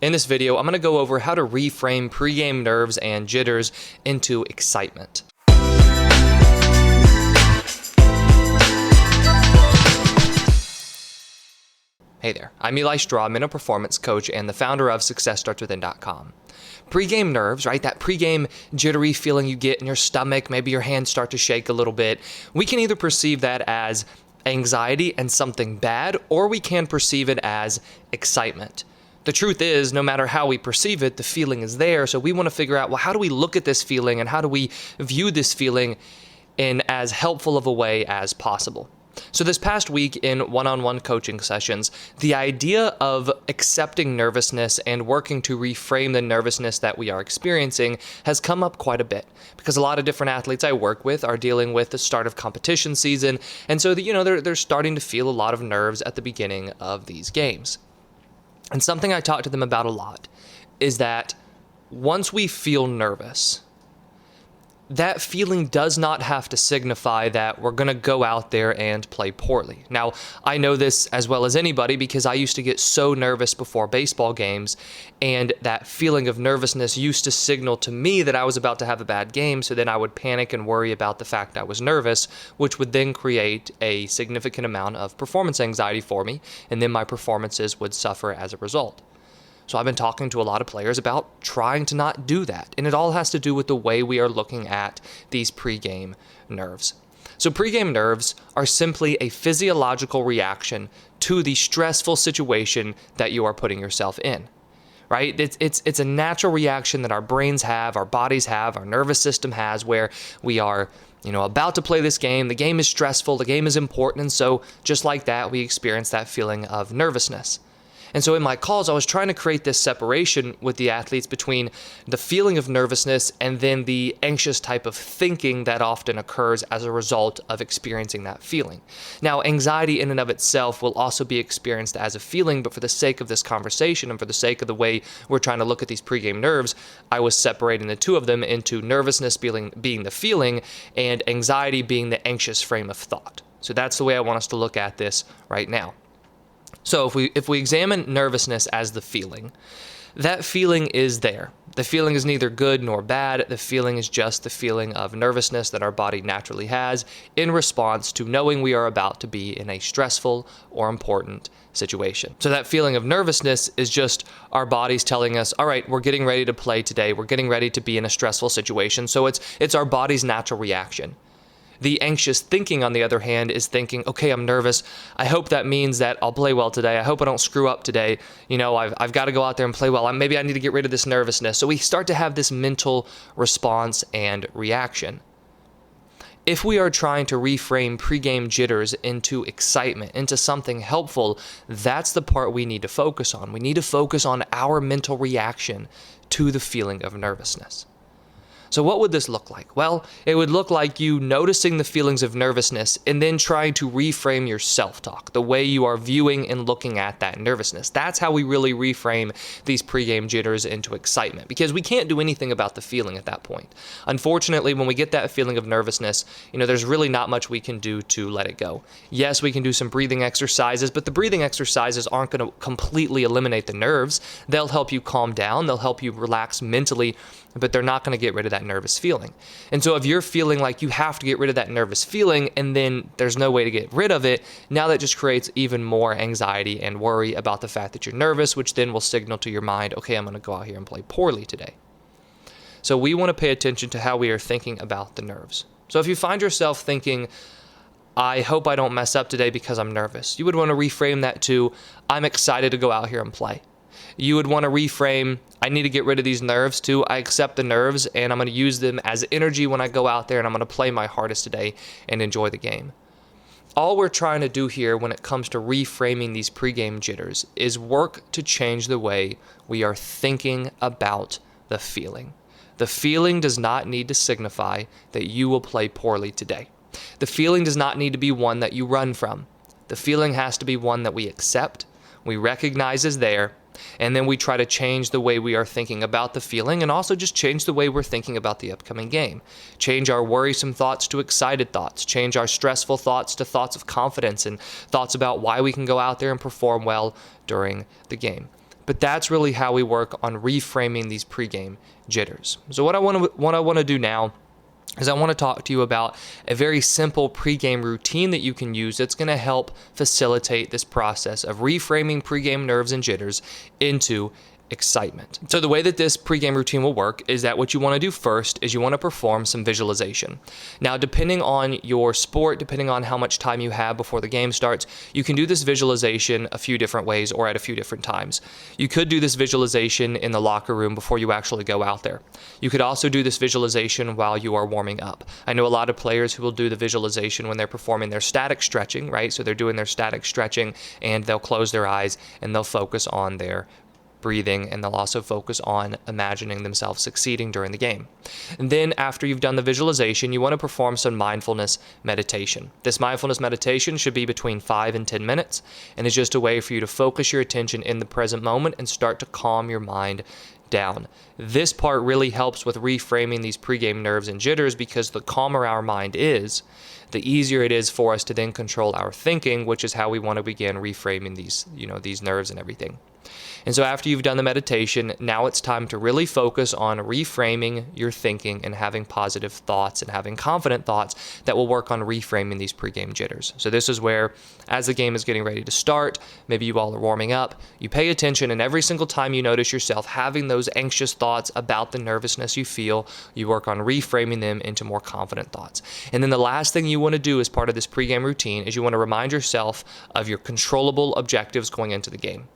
In this video, I'm going to go over how to reframe pregame nerves and jitters into excitement. Hey there, I'm Eli Straw, I'm a performance coach and the founder of SuccessStartsWithin.com. Pre-game nerves, right? That pre-game jittery feeling you get in your stomach, maybe your hands start to shake a little bit. We can either perceive that as anxiety and something bad, or we can perceive it as excitement. The truth is, no matter how we perceive it, the feeling is there. So we want to figure out, well, how do we look at this feeling and how do we view this feeling in as helpful of a way as possible? So this past week in one-on-one coaching sessions, the idea of accepting nervousness and working to reframe the nervousness that we are experiencing has come up quite a bit because a lot of different athletes I work with are dealing with the start of competition season. And so they're starting to feel a lot of nerves at the beginning of these games. And something I talk to them about a lot is that once we feel nervous, that feeling does not have to signify that we're going to go out there and play poorly. Now, I know this as well as anybody because I used to get so nervous before baseball games, and that feeling of nervousness used to signal to me that I was about to have a bad game, so then I would panic and worry about the fact I was nervous, which would then create a significant amount of performance anxiety for me, and then my performances would suffer as a result. So I've been talking to a lot of players about trying to not do that. And it all has to do with the way we are looking at these pregame nerves. So pregame nerves are simply a physiological reaction to the stressful situation that you are putting yourself in, right? It's a natural reaction that our brains have, our bodies have, our nervous system has, where we are about to play this game. The game is stressful, the game is important. And so just like that, we experience that feeling of nervousness. And so in my calls, I was trying to create this separation with the athletes between the feeling of nervousness and then the anxious type of thinking that often occurs as a result of experiencing that feeling. Now, anxiety in and of itself will also be experienced as a feeling, but for the sake of this conversation and for the sake of the way we're trying to look at these pregame nerves, I was separating the two of them into nervousness being the feeling and anxiety being the anxious frame of thought. So that's the way I want us to look at this right now. So if we examine nervousness as the feeling, that feeling is there. The feeling is neither good nor bad. The feeling is just the feeling of nervousness that our body naturally has in response to knowing we are about to be in a stressful or important situation. So that feeling of nervousness is just our bodies telling us, all right, we're getting ready to play today. We're getting ready to be in a stressful situation. So it's our body's natural reaction. The anxious thinking, on the other hand, is thinking, okay, I'm nervous. I hope that means that I'll play well today. I hope I don't screw up today. I've got to go out there and play well. Maybe I need to get rid of this nervousness. So we start to have this mental response and reaction. If we are trying to reframe pregame jitters into excitement, into something helpful, that's the part we need to focus on. We need to focus on our mental reaction to the feeling of nervousness. So what would this look like? Well, it would look like you noticing the feelings of nervousness and then trying to reframe your self-talk, the way you are viewing and looking at that nervousness. That's how we really reframe these pregame jitters into excitement, because we can't do anything about the feeling at that point. Unfortunately, when we get that feeling of nervousness, there's really not much we can do to let it go. Yes, we can do some breathing exercises, but the breathing exercises aren't going to completely eliminate the nerves. They'll help you calm down. They'll help you relax mentally, but they're not going to get rid of that nervous feeling. And so if you're feeling like you have to get rid of that nervous feeling and then there's no way to get rid of it, now that just creates even more anxiety and worry about the fact that you're nervous, which then will signal to your mind, okay, I'm going to go out here and play poorly today. So we want to pay attention to how we are thinking about the nerves. So if you find yourself thinking, I hope I don't mess up today because I'm nervous, you would want to reframe that to, I'm excited to go out here and play. You would want to reframe, I need to get rid of these nerves too. I accept the nerves and I'm going to use them as energy when I go out there and I'm going to play my hardest today and enjoy the game. All we're trying to do here when it comes to reframing these pregame jitters is work to change the way we are thinking about the feeling. The feeling does not need to signify that you will play poorly today. The feeling does not need to be one that you run from. The feeling has to be one that we accept, we recognize is there, and then we try to change the way we are thinking about the feeling and also just change the way we're thinking about the upcoming game. Change our worrisome thoughts to excited thoughts. Change our stressful thoughts to thoughts of confidence and thoughts about why we can go out there and perform well during the game. But that's really how we work on reframing these pregame jitters. So what I want to do now is I want to talk to you about a very simple pregame routine that you can use that's going to help facilitate this process of reframing pregame nerves and jitters into excitement. So the way that this pregame routine will work is that what you want to do first is you want to perform some visualization. Now, depending on your sport, depending on how much time you have before the game starts, you can do this visualization a few different ways or at a few different times. You could do this visualization in the locker room before you actually go out there. You could also do this visualization while you are warming up. I know a lot of players who will do the visualization when they're performing their static stretching, right? So they're doing their static stretching and they'll close their eyes and they'll focus on their breathing, and they'll also focus on imagining themselves succeeding during the game. And then after you've done the visualization, you want to perform some mindfulness meditation. This mindfulness meditation should be between 5 and 10 minutes, and is just a way for you to focus your attention in the present moment and start to calm your mind down. This part really helps with reframing these pregame nerves and jitters, because the calmer our mind is, the easier it is for us to then control our thinking, which is how we want to begin reframing these nerves and everything. And so after you've done the meditation, now it's time to really focus on reframing your thinking and having positive thoughts and having confident thoughts that will work on reframing these pregame jitters. So this is where, as the game is getting ready to start, maybe you all are warming up, you pay attention, and every single time you notice yourself having those anxious thoughts about the nervousness you feel, you work on reframing them into more confident thoughts. And then the last thing you want to do as part of this pregame routine is you want to remind yourself of your controllable objectives going into the game.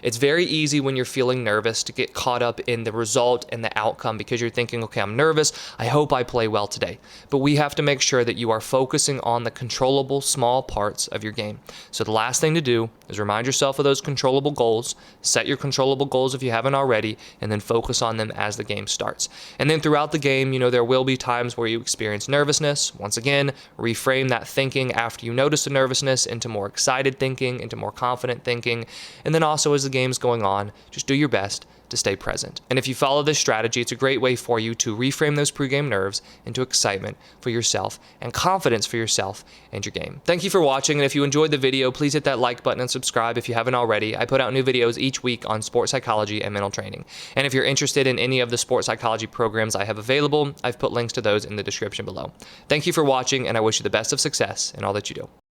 It's very easy when you're feeling nervous to get caught up in the result and the outcome, because you're thinking, okay, I'm nervous, I hope I play well today. But we have to make sure that you are focusing on the controllable small parts of your game. So the last thing to do is remind yourself of those controllable goals, set your controllable goals if you haven't already, and then focus on them as the game starts. And then throughout the game, there will be times where you experience nervousness. Once again, reframe that thinking after you notice the nervousness into more excited thinking, into more confident thinking. And then also as the game's going on, just do your best to stay present. And if you follow this strategy, it's a great way for you to reframe those pregame nerves into excitement for yourself and confidence for yourself and your game. Thank you for watching, and if you enjoyed the video, please hit that like button and subscribe if you haven't already. I put out new videos each week on sports psychology and mental training. And if you're interested in any of the sports psychology programs I have available, I've put links to those in the description below. Thank you for watching, and I wish you the best of success in all that you do.